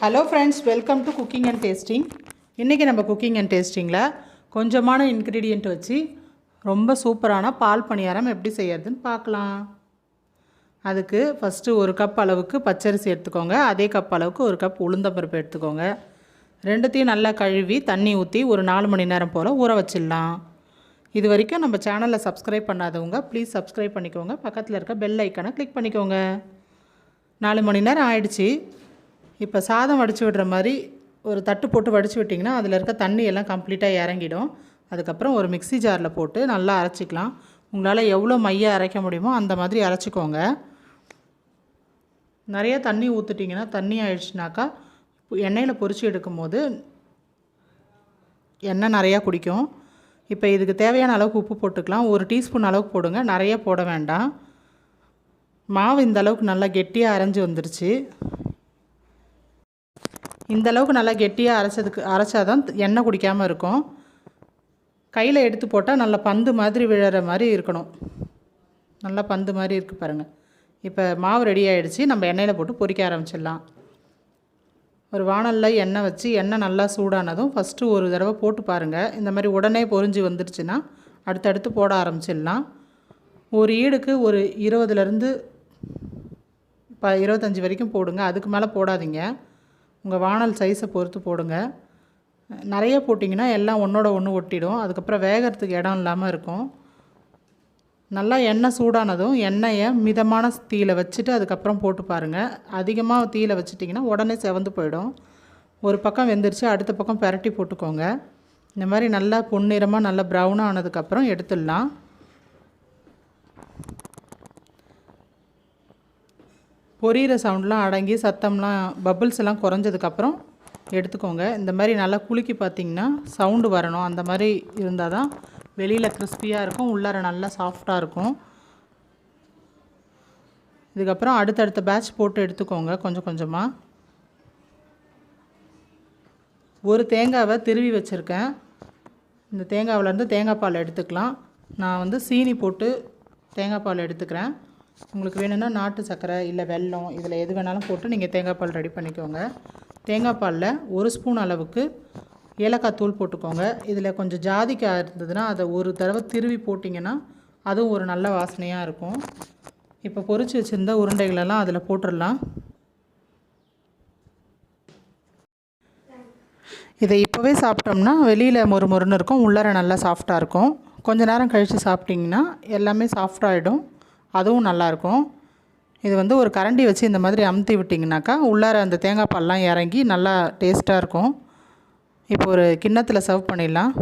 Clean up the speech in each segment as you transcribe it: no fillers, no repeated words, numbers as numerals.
Hello friends, welcome to cooking and tasting. இன்றைக்கி நம்ம cooking and டேஸ்டிங்கில் கொஞ்சமான இன்க்ரீடியண்ட் வச்சு ரொம்ப சூப்பரான பால் பணியாரம் எப்படி செய்யறதுன்னு பார்க்கலாம். அதுக்கு ஃபஸ்ட்டு ஒரு கப் அளவுக்கு பச்சரிசி எடுத்துக்கோங்க. அதே கப் அளவுக்கு ஒரு கப் உளுந்தம்பருப்பு எடுத்துக்கோங்க. ரெண்டுத்தையும் நல்லா கழுவி தண்ணி ஊற்றி ஒரு 4 மணி நேரம் போல் ஊற வச்சிடலாம். இது வரைக்கும் நம்ம சேனலில் சப்ஸ்கிரைப் பண்ணாதவங்க ப்ளீஸ் சப்ஸ்கிரைப் பண்ணிக்கோங்க. பக்கத்தில் இருக்க பெல் ஐக்கானை கிளிக் பண்ணிக்கோங்க. 4 மணி நேரம் ஆயிடுச்சு. இப்போ சாதம் வடித்து விடுற மாதிரி ஒரு தட்டு போட்டு வடித்து விட்டிங்கன்னா அதில் இருக்க தண்ணி எல்லாம் கம்ப்ளீட்டாக இறங்கிடும். அதுக்கப்புறம் ஒரு மிக்ஸி ஜாரில் போட்டு நல்லா அரைச்சிக்கலாம். உங்களால் எவ்வளோ மைய அரைக்க முடியுமோ அந்த மாதிரி அரைச்சிக்கோங்க. நிறைய தண்ணி ஊற்றிட்டிங்கன்னா தண்ணி ஆயிடுச்சுனாக்கா எண்ணெயில் பொரித்து எடுக்கும் போது எண்ணெய் நிறையா குடிக்கும். இப்போ இதுக்கு தேவையான அளவுக்கு உப்பு போட்டுக்கலாம். 1 டீஸ்பூன் அளவுக்கு போடுங்க, நிறைய போட வேண்டாம். மாவு இந்த அளவுக்கு நல்லா கெட்டியாக அரைஞ்சி வந்துருச்சு. இந்த அளவுக்கு நல்லா கெட்டியாக அரைச்சாதான் எண்ணெய் குடிக்காமல் இருக்கும். கையில் எடுத்து போட்டால் நல்லா பந்து மாதிரி விழுற மாதிரி இருக்கணும். நல்லா பந்து மாதிரி இருக்குது பாருங்கள். இப்போ மாவு ரெடி ஆகிடுச்சு. நம்ம எண்ணெயில் போட்டு பொரிக்க ஆரம்பிச்சிடலாம். ஒரு வாணலில் எண்ணெய் வச்சு எண்ணெய் நல்லா சூடானதும் ஃபஸ்ட்டு ஒரு தடவை போட்டு பாருங்கள். இந்த மாதிரி உடனே பொரிஞ்சு வந்துருச்சுன்னா அடுத்தடுத்து போட ஆரம்பிச்சிடலாம். ஒரு ஈடுக்கு ஒரு 20லேருந்து 25 வரைக்கும் போடுங்க. அதுக்கு மேலே போடாதீங்க. உங்கள் வாணல் சைஸை பொறுத்து போடுங்க. நிறைய போட்டிங்கன்னா எல்லாம் ஒன்றோட ஒன்று ஒட்டிடும். அதுக்கப்புறம் வேகிறதுக்கு இடம் இல்லாமல் இருக்கும். நல்லா எண்ணெய் சூடானதும் எண்ணெயை மிதமான தீயில் வச்சுட்டு அதுக்கப்புறம் போட்டு பாருங்கள். அதிகமாக தீயில் வச்சுட்டிங்கன்னா உடனே செவந்து போயிடும். ஒரு பக்கம் வெந்துருச்சு, அடுத்த பக்கம் பெரட்டி போட்டுக்கோங்க. இந்த மாதிரி நல்லா பொன்னிறமாக நல்லா ப்ரௌனாக ஆனதுக்கப்புறம் எடுத்துடலாம். பொரியிற சவுண்ட்லாம் அடங்கி சத்தம்லாம் பபிள்ஸ் எல்லாம் குறைஞ்சதுக்கப்புறம் எடுத்துக்கோங்க. இந்த மாதிரி நல்லா குலுக்கி பார்த்திங்கன்னா சவுண்டு வரணும். அந்த மாதிரி இருந்தால் தான் வெளியில் கிறிஸ்பியாக இருக்கும், உள்ளார நல்லா சாஃப்டாக இருக்கும். இதுக்கப்புறம் அடுத்தடுத்த பேட்ச் போட்டு எடுத்துக்கோங்க கொஞ்சம் கொஞ்சமாக. ஒரு தேங்காவை திருவி வச்சுருக்கேன். இந்த தேங்காவிலேருந்து தேங்காய் பால் எடுத்துக்கலாம். நான் சீனி போட்டு தேங்காய் பால் எடுத்துக்கிறேன். உங்களுக்கு வேணும்னா நாட்டு சர்க்கரை இல்லை வெல்லம் இதில் எது வேணாலும் போட்டு நீங்கள் தேங்காய் பால் ரெடி பண்ணிக்கோங்க. தேங்காய் பாலில் 1 ஸ்பூன் அளவுக்கு ஏலக்காய் தூள் போட்டுக்கோங்க. இதில் கொஞ்சம் ஜாதிக்காய் இருந்ததுன்னா அதை ஒரு தடவை திருவி போட்டிங்கன்னா அதுவும் ஒரு நல்ல வாசனையாக இருக்கும். இப்போ பொரிச்சு வச்சுருந்த உருண்டைகளெல்லாம் அதில் போட்டுடலாம். இதை இப்போவே சாப்பிட்டோம்னா வெளியில் மொறுமொறுன்னு இருக்கும், உள்ளார நல்லா சாஃப்டாக இருக்கும். கொஞ்சம் நேரம் கழித்து சாப்பிட்டிங்கன்னா எல்லாமே சாஃப்டாகிடும், அதுவும் நல்லாயிருக்கும். இது ஒரு கரண்டி வச்சு இந்த மாதிரி அமுத்தி விட்டிங்கனாக்கா உள்ளார அந்த தேங்காய் பால்லாம் இறங்கி நல்லா டேஸ்ட்டாக இருக்கும். இப்போ ஒரு கிண்ணத்தில் சர்வ் பண்ணிடலாம்.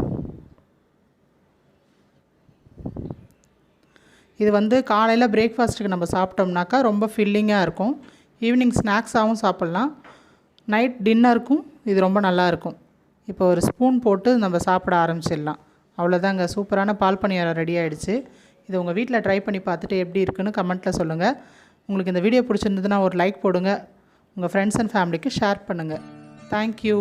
இது காலையில் பிரேக்ஃபாஸ்ட்டுக்கு நம்ம சாப்பிட்டோம்னாக்கா ரொம்ப ஃபில்லிங்காக இருக்கும். ஈவினிங் ஸ்நாக்ஸாகவும் சாப்பிட்லாம். நைட் டின்னருக்கும் இது ரொம்ப நல்லாயிருக்கும். இப்போ ஒரு ஸ்பூன் போட்டு நம்ம சாப்பிட ஆரம்பிச்சிடலாம். அவ்வளோதாங்க, சூப்பரான பால் பணியாரம் ரெடி ஆகிடுச்சு. இது உங்கள் வீட்டில் ட்ரை பண்ணி பார்த்துட்டு எப்படி இருக்குன்னு கமெண்ட்டில் சொல்லுங்கள். உங்களுக்கு இந்த வீடியோ பிடிச்சிருந்ததுன்னா ஒரு லைக் போடுங்க. உங்கள் ஃப்ரெண்ட்ஸ் அண்ட் ஃபேமிலிக்கு ஷேர் பண்ணுங்கள். தேங்க்யூ.